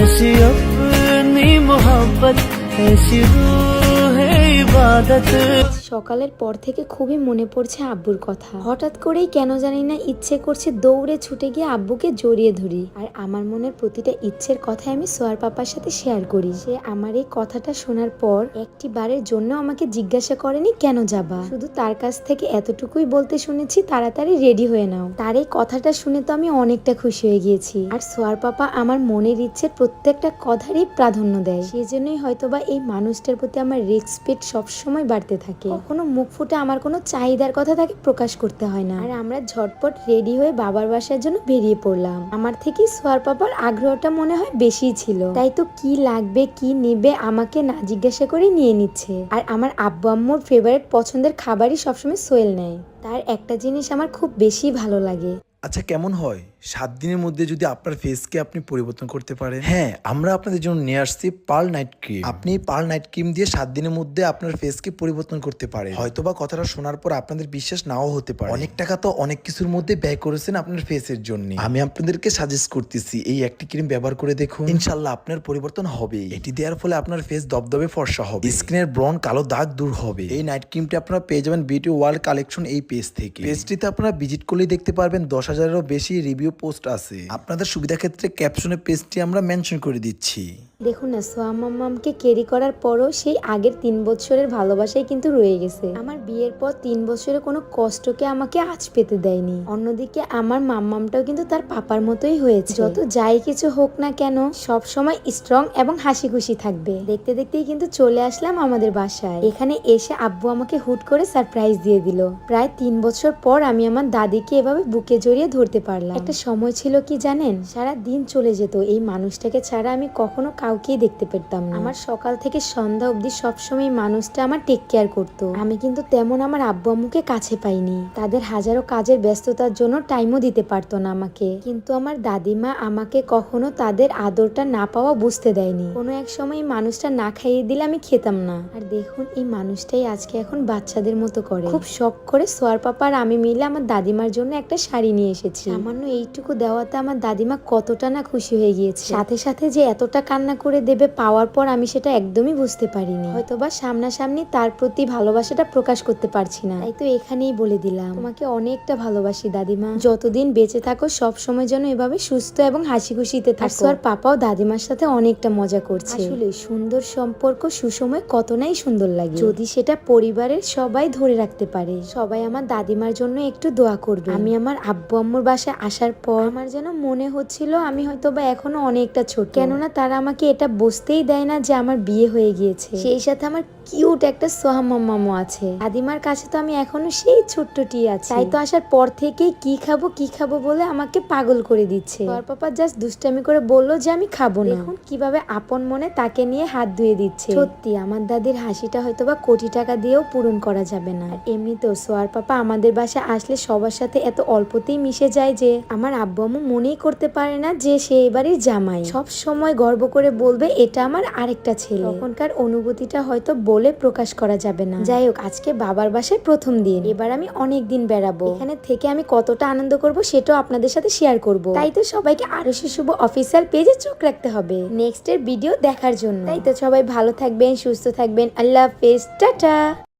ऐसी अपनी मोहब्बत ऐसी रूह है इबादत। সকালের পর থেকে খুবই মনে পড়ছে আব্বুর কথা। হঠাৎ করেই কেন জানি না ইচ্ছে করছে দৌড়ে ছুটে গিয়ে আব্বুকে জড়িয়ে ধরি, আর আমার মনের প্রতিটা ইচ্ছের কথাই আমি সোয়ার পাপার সাথে শেয়ার করি। সে আমার এই কথাটা শোনার পর একটি বারের জন্য আমাকে জিজ্ঞাসা করেনি কেন যাবা, শুধু তার কাছ থেকে এতটুকুই বলতে শুনেছি তাড়াতাড়ি রেডি হয়ে নাও। তার এই কথাটা শুনে তো আমি অনেকটা খুশি হয়ে গিয়েছি। আর সোয়ার পাপা আমার মনের ইচ্ছের প্রত্যেকটা কথারই প্রাধান্য দেয়, সেজন্যই হয়তোবা এই মানুষটার প্রতি আমার রেসপেক্ট সবসময় বাড়তে থাকে। কখনো মুখ ফুটে আমার কোনো চাহিদার কথা তাকে প্রকাশ করতে হয় না। আর আমরা ঝটপট রেডি হয়ে বাবার বাসার জন্য বেরিয়ে পড়লাম। আমার থেকে সোয়ার পাপার আগ্রহটা মনে হয় বেশি ছিল, তাই তো কি লাগবে কি নেবে আমাকে না জিজ্ঞাসা করে নিয়ে নিচ্ছে। আর আমার আব্বু আম্মুর ফেভারিট পছন্দের খাবারই সবসময় সোহেল নেয়। তার একটা জিনিস আমার খুব বেশি ভালো লাগে। আচ্ছা, কেমন হয় 7 দিনের মধ্যে যদি আপনার ফেসকে আপনি পরিবর্তন করতে পারেন? হ্যাঁ, আমরা আপনাদের জন্য নিয়ে আসছি পার্ল নাইট ক্রিম। আপনি পার্ল নাইট ক্রিম দিয়ে 7 দিনের মধ্যে আপনার ফেসকে পরিবর্তন করতে পারেন। হয়তোবা কথাটা শোনার পর আপনাদের বিশ্বাস নাও হতে পারে। অনেক টাকা তো অনেক কিছুর মধ্যে ব্যয় করেছেন আপনার ফেসের জন্য। আমি আপনাদেরকে সাজেস্ট করতেছি এই একটি ক্রিম ব্যবহার করে দেখুন, ইনশাল্লাহ আপনার পরিবর্তন হবে। এটি দেওয়ার ফলে আপনার ফেস দবদবে ফর্সা হবে, স্কিনের ব্রন কালো দাগ দূর হবে। এই নাইট ক্রিমটি আপনারা পেয়ে যাবেন বিউটি ওয়ার্ল্ড কালেকশন এই পেজ থেকে। পেজটিতে আপনারা ভিজিট করলেই দেখতে পারবেন 10,000-এরও বেশি রিভিউ পোস্ট আছে। আপনাদের সুবিধা ক্ষেত্রে ক্যাপশনে পেজটি আমরা মেনশন করে দিচ্ছি। দেখুন না, সোয়াম মাম্মামকে ক্যারি করার পরও সেই আগের 3 বছরের ভালোবাসাই কিন্তু রয়ে গেছে। আমার বিয়ের পর 3 বছরে কোনো কষ্টকে আমাকে আঁচ পেতে দেয়নি। অন্যদিকে আমার মাম্মামটাও কিন্তু তার পাপার মতোই হয়েছে। যত যাই কিছু হোক না কেন সব সময় স্ট্রং এবং হাসি খুশি থাকবে। দেখতে দেখতেই কিন্তু চলে আসলাম আমাদের বাসায়। এখানে এসে আব্বু আমাকে হুট করে সারপ্রাইজ দিয়ে দিল। প্রায় 3 বছর পর আমি আমার দাদিকে এভাবে বুকে জড়িয়ে ধরতে পারলাম। একটা সময় ছিল কি জানেন, সারা দিন চলে যেত এই মানুষটাকে ছাড়া আমি কখনো কাউকেই দেখতে পেতাম না। আমার সকাল থেকে সন্ধ্যা অবধি সবসময় মানুষটা আমার টেক কেয়ার করতো। আমি কিন্তু তেমন আমার আব্বু আম্মুকে কাছে পাইনি। তাদের হাজারো কাজের ব্যস্ততার জন্য টাইমও দিতে পারতো না আমাকে। কিন্তু আমার দাদিমা আমাকে কখনো তাদের আদরটা না পাওয়া বুঝতে দেয়নি। কোনো এক সময় মানুষটা না খাইয়ে দিলে আমি খেতাম না। আর দেখুন এই মানুষটাই আজকে এখন বাচ্চাদের মতো করে। খুব শখ করে সোয়ার পাপা আর আমি মিলে আমার দাদিমার জন্য একটা শাড়ি নিয়ে এসেছি। সামান্য এইটুকু দেওয়াতে আমার দাদিমা কতটা না খুশি হয়ে গিয়েছে। সাথে সাথে যে এতটা কান্না করে দেবে পাওয়ার পর আমি সেটা একদমই বুঝতে পারিনি। হয়তোবা সামনাসামনি তার প্রতি ভালোবাসাটা প্রকাশ করতে পারছি না, তাই তো এখানেই বলে দিলাম তোমাকে অনেকটা ভালোবাসি দাদিমা। যতদিন বেঁচে থাকো সব সময় যেন এভাবে সুস্থ এবং হাসি খুশিতে থাকো। আর পাপাও দাদিমার সাথে অনেকটা মজা করছে। আসলে সুন্দর সম্পর্ক সুসময় কত নাই সুন্দর লাগে যদি সেটা পরিবারের সবাই ধরে রাখতে পারে। সবাই আমার দাদিমার জন্য একটু দোয়া করবে। আমি আমার আব্বু আম্মুর বাসায় আসার পর আমার যেন মনে হচ্ছিল আমি হয়তোবা এখনো অনেকটা ছোট, কেননা তারা আমাকে এটা বুঝতেই দেয় না যে আমার বিয়ে হয়ে গিয়েছে। সেই সাথে আমার কিউট একটা সোহাম মাম্মামও আছে। দাদিমার কাছে তো আমি এখনো সেই ছোট্টটি আছি। তাই তো আসার পর থেকেই কি খাবো বলে আমাকে পাগল করে দিচ্ছে। ওর পাপা জাস্ট দুষ্টামি করে বললো যে আমি খাবো না। দেখুন কিভাবে আপন মনে তাকে নিয়ে হাত ধুয়ে দিচ্ছে। সত্যি আমার দাদির হাসিটা হয়তোবা কোটি টাকা দিয়েও পূরণ করা যাবে না। এমনিতেও সোয়ার পাপা আমাদের বাসায় আসলে সবার সাথে এত অল্পতেই মিশে যায় যে আমার আব্বু আম্মু মনেই করতে পারে না যে সে এবারই জামাই। সব সময় গর্ব করে বলবে এটা আমার আরেকটা ছেলে। তখনকার অনুভূতিটা হয়তো বলে প্রকাশ করা যাবে না। যাই হোক, আজকে বাবার বাসায় প্রথম দিন। এবার আমি অনেক দিন বেড়াবো। এখানে থেকে আমি কতটা আনন্দ করব সেটাও আপনাদের সাথে শেয়ার করব। তাই তো সবাইকে আরশি শুভ অফিসিয়াল পেজে চোখ রাখতে হবে নেক্সট এর ভিডিও দেখার জন্য। তাই তো সবাই ভালো থাকবেন, সুস্থ থাকবেন। আল্লাহ হাফেজ, টাটা।